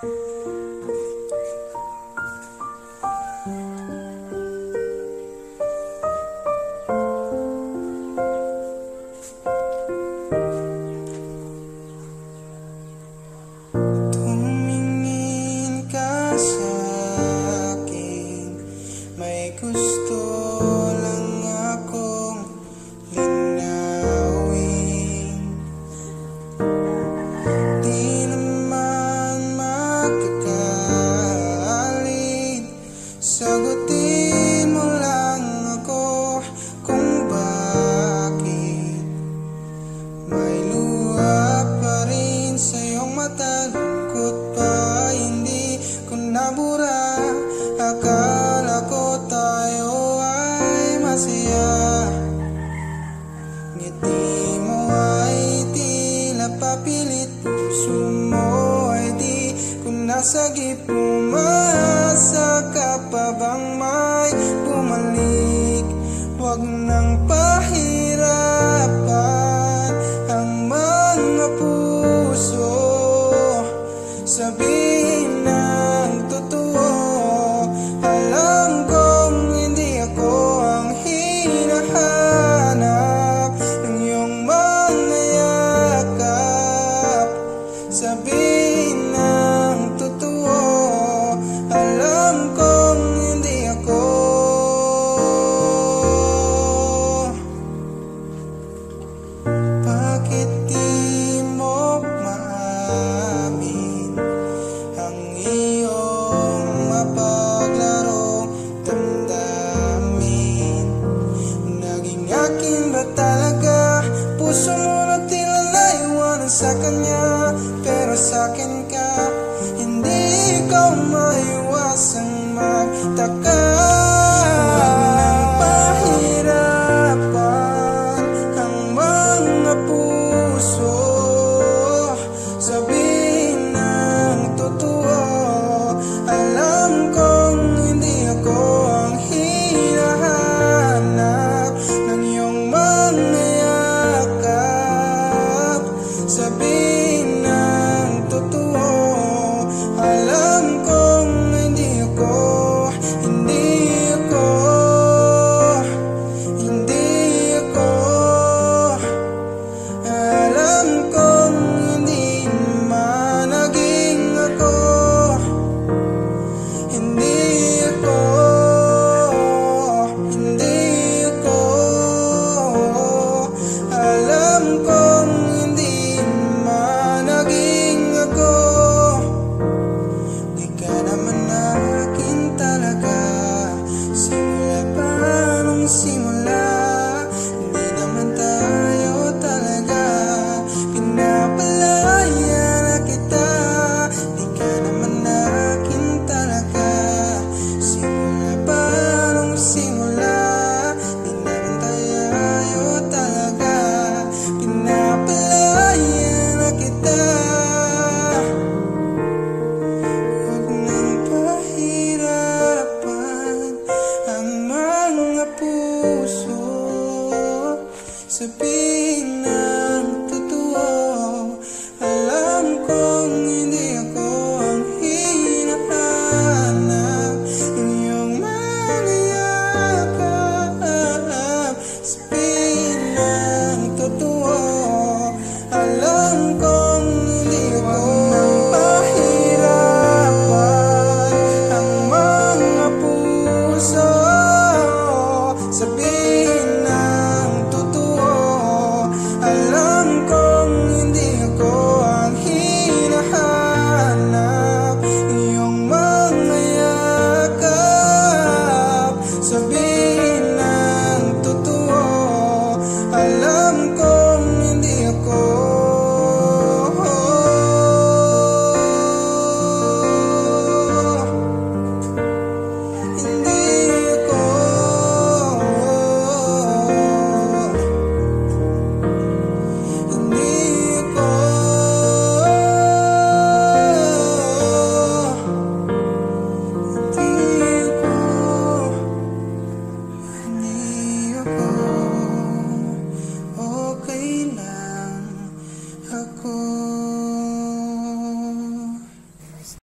Tumingin ka sa akin, may gusto lang akong linawin. Di naman magkakalit, sagutin mo lang ako kung bakit may luha pa rin sa iyong mata. Lungkot pa hindi ko nabura, akala ko tayo ay masaya. Ngiti mo ay tila papilit, puso mo ay di ko nasagip. Umasa ka pa bang may bumalik? Huwag nang pahirapan ang mga puso, sabihin ng totoo. Alam kong hindi ako ang hinahanap ng iyong mga yakap. Sabihin ng totoo, alam kong hindi ako. Bakit di mo maamin ang iyong mapaglarong damdamin? Naging akin ba talaga? Puso mo na tila naiwanan sa kanya, pero sa'kin ka, hindi ko maiwasang magtaka. Pahirapan ang mga puso, sabihin ng totoo. Alam kong hindi ako ang hinahanap ng iyong mga yakap. Sabihin ng totoo, alam kong hindi ako, hindi ako, hindi ako. Alam kong hindi naman naging ako, hindi ako, hindi ako. Alam kong hindi naman naging ako. Di ka naman akin talaga, simula pa nung simula. Hindi naman tayo talaga, pinapalaya na kita. Di ka naman akin talaga, simula pa nung simula. Di naman tayo talaga, pinapalaya na kita. Huwag nang pahirapan ang mga puso, sabihin ng totoo. Alam kong hindi ako ang hinahanap ng iyong mga yakap. Sabihin ng totoo, alam kong hindi ako. Pahirapan ang mga puso, sabihin ng totoo. Alam kong hindi ako ang hinahanap ng iyong mga yakap. Sabihin ng totoo, alam kong hindi ako. Hindi ako, hindi ako, hindi ako. Okay lang ako.